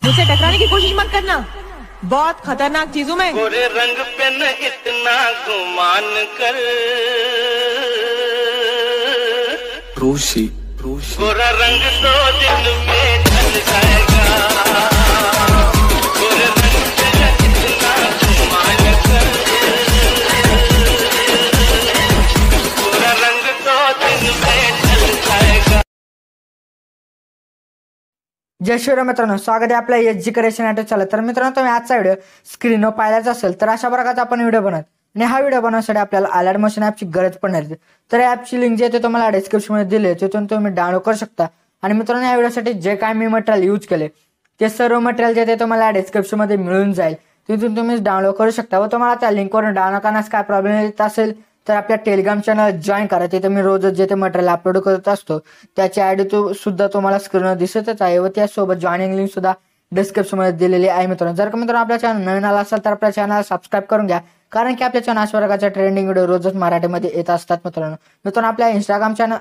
मुझसे टकराने की कोशिश मत करना, बहुत खतरनाक चीज हूं मैं। गोरे रंग पे न इतना गुमान कर, रोशी गोरा रंग तो दिन में ढल जाएगा। गोरे रंग पे न इतना गुमान कर, गोरा रंग तो दिन में ढल जाएगा। जय श्रीराम मित्रांनो, स्वागत आहे आपल्या एच क्रिएशन ॲटो चालत. तर मित्रांनो, तुम्ही आजचा व्हिडिओ स्क्रीनवर पाहिलाच असेल, तर अशा प्रकारचा आपण व्हिडिओ बनवत आणि हा व्हिडिओ बनवण्यासाठी आपल्याला Alightmotion ॲपची गरज पडणार आहे. तर या ॲपची लिंक जी आहे ते तुम्हाला डिस्क्रिप्शनमध्ये दिली आहे, तिथून तुम्ही डाउनलोड करू शकता. आणि मित्रांनो, या व्हिडिओसाठी जे काय मी मटेरियल यूज केले ते सर्व मटेरियल जे ते तुम्हाला डिस्क्रिप्शनमध्ये मिळून जाईल, तिथून तुम्ही डाउनलोड करू शकता. व तुम्हाला त्या लिंकवरून डाउनलोड करण्यास काय प्रॉब्लेम येत असेल तर आपल्या टेलिग्राम चॅनल जॉईन करा. तिथे मी रोजच जे ते मटेरियल अपलोड करत असतो त्याची आयडी सुद्धा तुम्हाला स्क्रीनवर दिसतच आहे व त्यासोबत जॉईनिंग लिंक सुद्धा डिस्क्रिप्शनमध्ये दिलेली आहे. मित्रांनो, जर का मित्रांनो आपल्या चॅनल नवीन आला असेल तर आपल्या चॅनल सबस्क्राईब करून घ्या, कारण की आपल्या चॅनल अशा प्रकारच्या ट्रेंडिंग व्हिडिओ रोजच मराठीमध्ये येत असतात. मित्रांनो आपल्या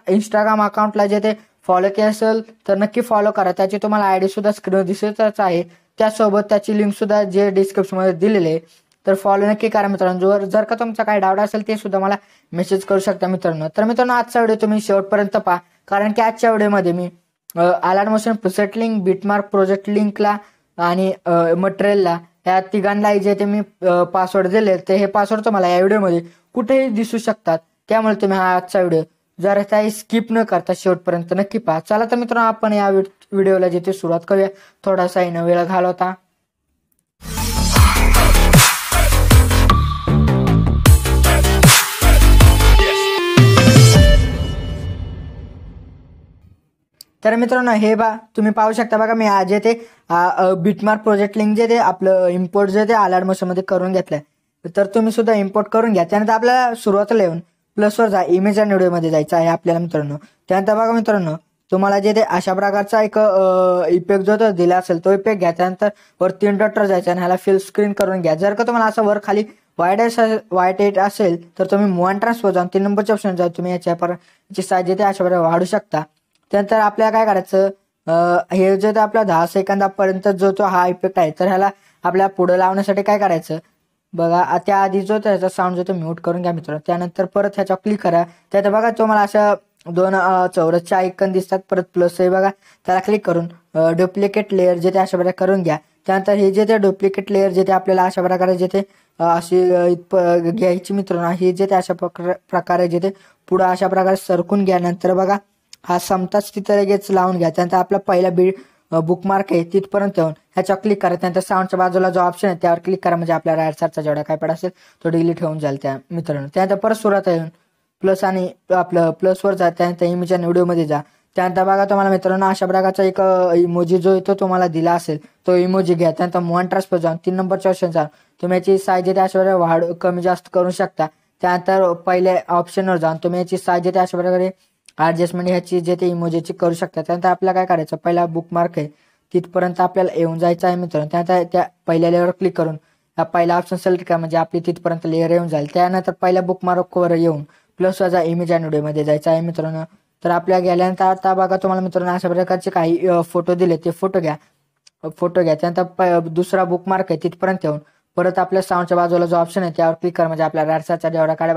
इंस्टाग्राम अकाउंटला जे ते फॉलो केलं असेल तर नक्की फॉलो करा. त्याची तुम्हाला आयडी सुद्धा स्क्रीनवर दिसतच आहे, त्यासोबत त्याची लिंक सुद्धा जे डिस्क्रिप्शनमध्ये दिलेली आहे. तर फॉलो नक्की करा मित्रांनो. जर का तुमचा काही डाऊट असेल ते सुद्धा मला मेसेज करू शकता मित्रांनो. तर मित्रांनो, आजचा व्हिडिओ तुम्ही शेवटपर्यंत पहा, कारण की आजच्या व्हिडिओमध्ये मी Alightmotion preset link, beat mark, project लिंकला आणि मटेरियलला या तिघांना जे ते मी पासवर्ड दिले, तर हे पासवर्ड तुम्हाला या व्हिडिओमध्ये कुठेही दिसू शकतात. त्यामुळे तुम्ही हा आजचा व्हिडिओ जर काही स्किप न करता शेवटपर्यंत नक्की पहा. चला तर मित्रांनो, आपण या व्हिडिओला जिथे सुरुवात करूया, थोडासा वेळ घालवता. तर मित्रांनो, हे तुम्ही पाहू शकता बघा, मी आज ते बिटमार्क प्रोजेक्ट लिंक जे ते आपलं इम्पोर्ट जे ते Alightmotion मध्ये करून घेतलंय. तर तुम्ही सुद्धा इम्पोर्ट करून घ्या. त्यानंतर आपल्याला सुरुवातीला येऊन प्लसवर जा, इमेज अँड व्हिडिओमध्ये जायचं आहे आपल्याला मित्रांनो. त्यानंतर बघा मित्रांनो, तुम्हाला जे ते अशा प्रकारचा एक इफेक्ट जो तो दिला असेल तो इफेक्ट घ्या. त्यानंतर वर 3 डॉटवर जायचं आणि ह्याला फिल स्क्रीन करून घ्या. जर का तुम्हाला असं वर खाली वाईट एट असेल तर तुम्ही मूव अँड ट्रान्सफर जाऊन 3 नंबरच्या ऑप्शन जाऊन तुम्ही याची साईज जे ते अशा प्रकारे वाढू शकता. त्यानंतर आपल्याला काय करायचं, हे जे आपला 10 सेकंदापर्यंत जो तो हा इफेक्ट आहे, तर ह्याला आपल्याला पुढे लावण्यासाठी काय करायचं बघा, त्याआधी जो त्याचा साऊंड जो तो म्यूट करून घ्या मित्रांनो. त्यानंतर परत ह्याच्यावर क्लिक करा. त्यात बघा तुम्हाला अशा 2 चौरसच्या आयकन दिसतात, परत प्लस आहे बघा, त्याला क्लिक करून डुप्लिकेट लेअर जे ते अशा प्रकारे करून घ्या. त्यानंतर हे जे ते डुप्लिकेट लेअर जे ते आपल्याला अशा प्रकारे जे ते अशी घ्यायची मित्रांनो. हे जे ते अशा प्रकारे जे ते पुढे अशा प्रकारे सरकून घ्या. नंतर बघा हा समताच तिथं लगेच लावून घ्या. त्यानंतर आपला पहिला बुकमार्क आहे तिथपर्यंत येऊन ह्याच्यावर क्लिक करा. त्यानंतर साऊंडच्या बाजूला जो ऑप्शन आहे त्यावर क्लिक करा, म्हणजे आपल्या राईट साईडचा जेवढा काय पड असेल तो डिलीट होऊन जाईल त्या मित्रांनो. त्यानंतर परत सुरुवात येऊन प्लस आणि आपलं प्लसवर जा. त्यानंतर इमेज आणि व्हिडिओमध्ये जा. त्यानंतर बघा तुम्हाला मित्रांनो अशा प्रकारचा एक इमोजी जो तो तुम्हाला दिला असेल तो इमोजी घ्या. त्यानंतर मूव अँड ट्रान्सफर जाऊन 3 नंबरच्या ऑप्शन जाऊन तुम्ही याची साईज येते अशा प्रकारे वाढ कमी जास्त करू शकता. त्यानंतर पहिल्या ऑप्शनवर जाऊन तुम्ही याची साईज येते अशा प्रकारे ऍडजस्टमेंट ह्याची जे ते इमोजीची करू शकता. त्यानंतर आपल्याला काय करायचं, पहिला बुकमार्क आहे तिथपर्यंत आपल्याला येऊन जायचं आहे मित्रांनो. त्यानंतर त्या पहिल्या लेअरवर क्लिक करून हा पहिला ऑप्शन सिलेक्ट करा, म्हणजे आपली तिथपर्यंत लेअर येऊन जाईल. त्यानंतर पहिल्या बुकमार्कवर येऊन प्लस जा, इमेज अँड व्हिडिओमध्ये जायचं आहे मित्रांनो. तर आपल्या गेल्यानंतर आता बघा तुम्हाला मित्रांनो अशा प्रकारचे काही फोटो दिले, ते फोटो घ्या. त्यानंतर दुसरा बुकमार्क आहे तिथपर्यंत येऊन परत आपल्या साऊंडच्या बाजूला जो ऑप्शन आहे त्यावर क्लिक करा, म्हणजे आपल्या राईट साईडचा जेवढा काय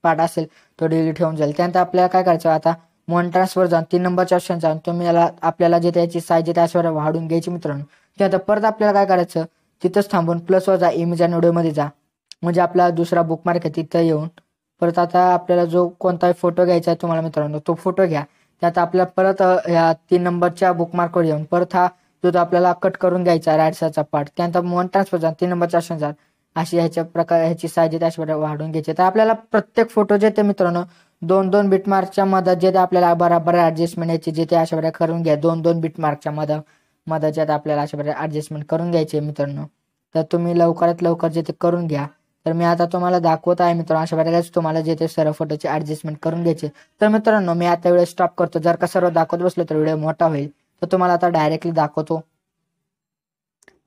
पार्ट असेल तो डिलीट होऊन जाईल. त्यानंतर आपल्याला काय करायचं, आता मूव अँड ट्रान्सफर जाऊन 3 नंबरच्या ऑप्शन जाऊन तुम्ही आपल्याला जे त्याची साईज आहे त्याशिवाय वाढून घ्यायची मित्रांनो. त्यानंतर परत आपल्याला काय करायचं, तिथंच थांबून प्लसवर जा, इमेज आणि व्हिडिओमध्ये जा, म्हणजे आपला दुसरा बुकमार्क आहे तिथं येऊन परत आता आपल्याला जो कोणताही फोटो घ्यायचा आहे तुम्हाला मित्रांनो तो फोटो घ्या. त्यात आपल्याला परत ह्या 3 नंबरच्या बुकमार्कवर येऊन परत हा जो आपल्याला कट करून घ्यायचा राईट साईडचा पार्ट. त्यानंतर मूव अँड ट्रान्सफर जाऊन 3 नंबरच्या ऑप्शन जा, अशी ह्याच्या प्रकारे ह्याची साईज आहे त्याशिवाय वाढून घ्यायची. तर आपल्याला प्रत्येक फोटो जे ते मित्रांनो 2-2 बिटमार्कच्या मदत जे ते आपल्याला बराबर ऍडजस्टमेंट याची जे ते अशा प्रकारे करून घ्या. 2-2 बिटमार्कच्या मदत आपल्याला अशा प्रकारे ऍडजस्टमेंट करून घ्यायचे मित्रांनो. तर तुम्ही लवकरात लवकर जे ते करून घ्या. तर मी आता तुम्हाला दाखवत आहे मित्रांनो, अशा प्रकारे तुम्हाला जे ते सर्व फोटोचे ऍडजस्टमेंट करून घ्यायचे. तर मित्रांनो मी आता व्हिडिओ स्टॉप करतो. जर का सर्व दाखवत बसलो तर व्हिडिओ मोठा होईल, तर तुम्हाला आता डायरेक्टली दाखवतो.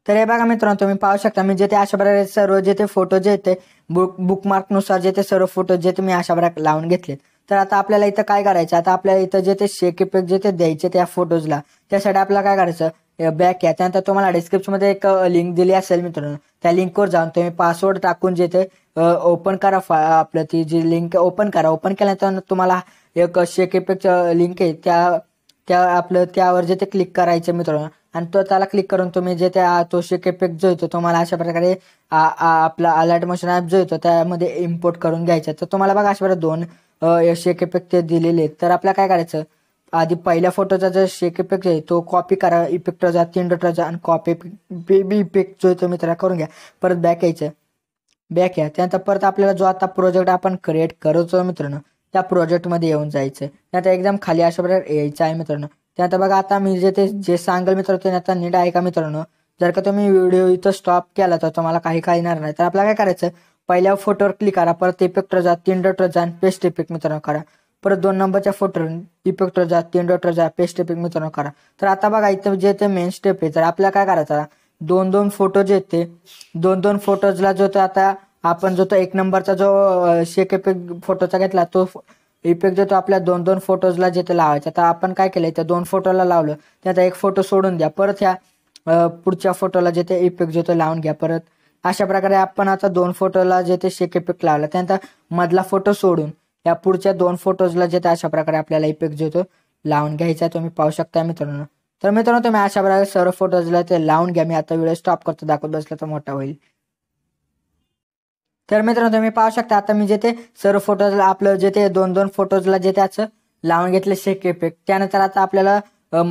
तर हे बघा मित्रांनो, तुम्ही पाहू शकता मी जे ते अशा प्रकारे सर्व जे ते फोटो जे ते बुकमार्क नुसार जे ते सर्व फोटो जे ते मी अशा प्रकारे लावून घेतले. तर आता आपल्याला इथं काय करायचं, आता आपल्याला इथं जे ते शेक इफेक्ट जे ते द्यायचे त्या फोटोजला, त्यासाठी आपल्याला काय करायचं, बॅक या. त्यानंतर तुम्हाला डिस्क्रिप्शन मध्ये एक लिंक दिली असेल मित्रांनो, त्या लिंकवर जाऊन तुम्ही पासवर्ड टाकून जे ते ओपन करा. आपलं ती जी लिंक ओपन करा. ओपन केल्यानंतर तुम्हाला एक शेक इफेक्ट लिंक आहे त्या आपलं त्यावर जे ते क्लिक करायचं मित्रांनो, आणि त्याला क्लिक करून तुम्ही जे तो शेक इफेक्ट जो येतो तुम्हाला अशा प्रकारे आपला अलाइट मोशन ॲप जो येतो त्यामध्ये इम्पोर्ट करून घ्यायचा. तर तुम्हाला बघा अशा प्रकारे 2 शेक इफेक्ट ते दिलेले आहेत. तर आपल्याला काय करायचं, आधी पहिल्या फोटोचा जो शेक इफेक्ट आहे तो कॉपी करा. इफेक्टवर जा, 3 डॉटवर जा आणि कॉपी बेबी इफेक्ट जो आहे तो मित्रांनो करून घ्या. परत बॅक यायचं, बॅक या. त्यानंतर परत आपल्याला जो आता प्रोजेक्ट आपण क्रिएट करतो मित्रांनो त्या प्रोजेक्टमध्ये येऊन जायचं. त्यानंतर एकदम खाली अशा प्रकारे यायचं आहे मित्रांनो. त्यानंतर बघा आता मी जे सांगेल मित्रांनो ते आता नीट ऐका मित्रांनो. जर का तुम्ही व्हिडिओ इथं स्टॉप केला तर तुम्हाला काही कळणार नाही. तर आपल्याला काय करायचं, पहिल्या फोटोवर क्लिक करा, परत इफेक्टवर जा, 3 डॉटवर जा, पेस्ट इफेक्ट मित्रांनो करा. परत 2 नंबरच्या फोटोवर इफेक्टवर जा, 3 डॉटवर जा, पेस्ट इफेक्ट मित्रांनो करा. तर आता बघा इथं जे ते मेन स्टेप आहे, तर आपल्याला काय करायचं, 2 फोटो जे आहेत ते 2 फोटोजला जो तो आता आपण जो तो 1 नंबरचा जो शेक इफेक्ट फोटोचा घेतला तो इफेक्ट जो तो आपल्या 2 फोटोजला जे ते लावायचा. आता आपण काय केलंय, त्या 2 फोटोला लावलं, त्यात 1 फोटो सोडून द्या. परत ह्या पुढच्या फोटोला जे ते इफेक्ट जो तो लावून घ्या. परत अशा प्रकारे आपण आता 2 फोटोला जे ते शेक इफेक्ट लावला, त्यानंतर मधला फोटो सोडून या पुढच्या 2 फोटोजला जे ते अशा प्रकारे आपल्याला इफेक्ट जो तो लावून घ्यायचा. तुम्ही पाहू शकता मित्रांनो. तर मित्रांनो तुम्ही अशा प्रकारे सर्व फोटोजला ते लावून घ्या. मी आता व्हिडिओ स्टॉप करतो, दाखवत बसला तर मोठा होईल. तर मित्रांनो तुम्ही पाहू शकता आता मी जे ते सर्व फोटोजला आपलं जे ते 2 फोटोजला जे त्याचं लावून घेतले शेक इफेक्ट. त्यानंतर आता आपल्याला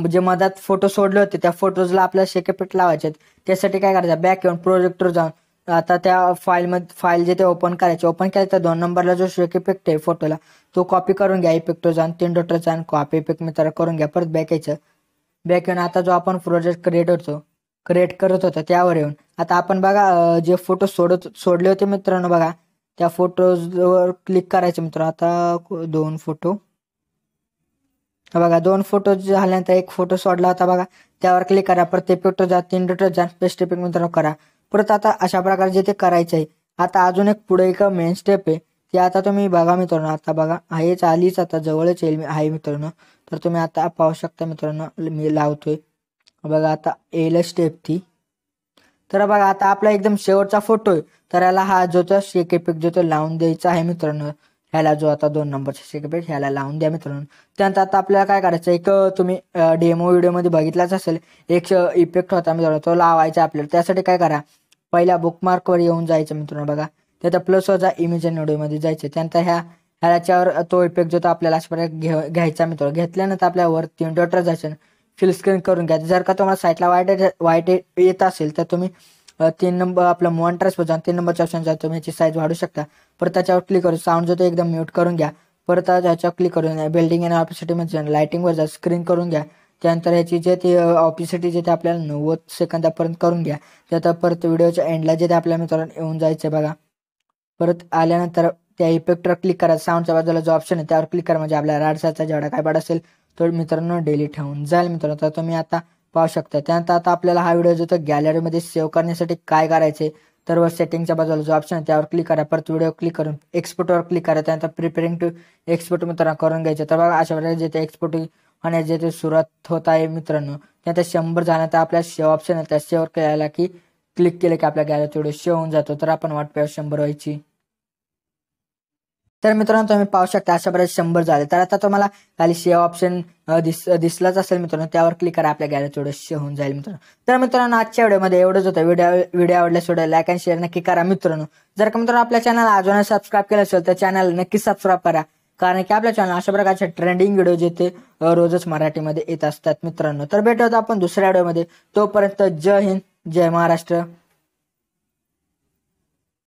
जे मधात फोटो सोडले होते त्या फोटोजला आपल्याला शेक इफेक्ट लावायचे. त्यासाठी काय करायचं, बॅक येऊन प्रोजेक्टवर जाऊन आता त्या फाईल जे ते ओपन करायचे. ओपन केलं तर 2 नंबरला जो शेक इफेक्ट आहे फोटोला तो कॉपी करून घ्या. इफेक्टवर जाऊन 3 डॉटवर जाऊन कॉपी इफेक्ट मित्र करून घ्या. परत बॅक यायचं, बॅक येऊन आता जो आपण प्रोजेक्ट क्रिएट करत होतो त्यावर येऊन आता आपण बघा जे फोटो सोडले होते मित्रांनो, बघा त्या फोटोजवर क्लिक करायचं मित्रांनो. आता 2 फोटो बघा, 2 फोटो झाल्यानंतर 1 फोटो सोडला होता बघा, त्यावर क्लिक करा. परत इफेक्टवर जा, 3 डॉटवर जा, पेस्ट इफेक्ट मित्रांनो करा. परत आता अशा प्रकारे जे ते करायचं आहे. आता अजून एक पुढे एक मेन स्टेप आहे ते आता तुम्ही बघा मित्रांनो. आता बघा हेच आलीच, आता जवळच येईल आहे मित्रांनो. तर तुम्ही आता पाहू शकता मित्रांनो, मी लावतोय बघा आता येईल स्टेप ती. तर बघा आता आपला एकदम शेवटचा फोटो आहे, तर याला हा जो तो शेक इफेक्ट जो तो लावून द्यायचा आहे मित्रांनो. ह्याला जो आता 2 नंबरचा शेक इफेक्ट ह्याला लावून द्या मित्रांनो. त्यानंतर आता आपल्याला काय करायचं, एक तुम्ही डेमो व्हिडिओमध्ये बघितलाच असेल, एक इफेक्ट होता मित्रांनो तो लावायचा आपल्याला. त्यासाठी काय करा, पहिल्या बुकमार्कवर येऊन जायचं मित्रांनो. बघा त्याचा प्लस वजा इमेज अँड व्हिडिओमध्ये जायचं. त्यानंतर ह्याच्यावर तो इफेक्ट जो तो आपल्याला अशा प्रकारे घ्यायचा मित्रांनो. घेतल्यानंतर आपल्यावर 3 डॉटवर जायचं, फिल स्क्रीन करून घ्या. जर का तुम्हाला साईटला वाईट येत असेल तर तुम्ही 3 नंबर आपलं मॉनिटर्स जाऊन 3 नंबरच्या ऑप्शन जा, तुम्ही याची साईज वाढू शकता. परत त्याच्यावर क्लिक करून साऊंड जो तो एकदम म्यूट करून घ्या. परत त्याच्यावर क्लिक करून बिल्डिंग अँड ऑपॉर्च्युनिटीमध्ये लाइटिंगवर जा, स्क्रीन करून घ्या. त्यानंतर ह्याची जे ते ऑपॉर्च्युनिटी जे ते आपल्याला 90 सेकंदापर्यंत करून घ्या. त्यात परत व्हिडिओच्या एंडला जे ते आपल्या मित्रांनो येऊन जायचं बघा. परत आल्यानंतर त्या इफेक्टवर क्लिक करा. साऊंडच्या बाजूला जो ऑप्शन आहे त्यावर क्लिक करा, म्हणजे आपल्या राडसाचा जेवढा काय पाड असेल तो मित्रांनो डिलीट होऊन जाईल मित्रांनो. तर तुम्ही आता पाहू शकता. त्यानंतर आता आपल्याला हा व्हिडिओ जो तो गॅलरीमध्ये सेव्ह करण्यासाठी काय करायचे, तर वर सेटिंगच्या बाजूला जो ऑप्शन आहे त्यावर क्लिक करा. परत व्हिडिओ क्लिक करून एक्सपोर्टवर क्लिक करा. त्यानंतर प्रिपेअरिंग टू एक्सपोर्ट मित्रांनो करून घ्यायचं. तर बघा अशा प्रकारे जे ते एक्सपोर्ट होण्याचे जे ते सुरुवात होत आहे मित्रांनो. त्यानंतर 100 झाल्यानंतर आपल्याला सेव्ह ऑप्शन आहे त्या सेव्हवर केला की क्लिक केलं की आपल्या गॅलरीत व्हिडिओ सेव्ह होऊन जातो. तर आपण वाट पाहू 100 व्हायची. तर मित्रांनो तुम्ही पाहू शकता अशा प्रकारे 100 झाले. तर आता तुम्हाला खाली सेव्ह ऑप्शन दिसलाच असेल मित्रांनो, त्यावर क्लिक करा, आपल्या गॅलरीत व्हिडिओ सेव्ह होऊन जाईल मित्रांनो. तर मित्रांनो आजच्या व्हिडिओमध्ये एवढंच होतं. व्हिडिओ आवडल्यास व्हिडिओ लाईक आणि शेअर नक्की करा मित्रांनो. जर का मित्रांनो आपल्या चॅनल अजून सबस्क्राईब केलं असेल तर चॅनल नक्की सबस्क्राईब करा, कारण की आपल्या चॅनल अशा प्रकारचे ट्रेंडिंग व्हिडिओ जे ते रोजच मराठीमध्ये येत असतात मित्रांनो. तर भेटूयात आपण दुसऱ्या व्हिडिओमध्ये. तोपर्यंत जय हिंद, जय महाराष्ट्र.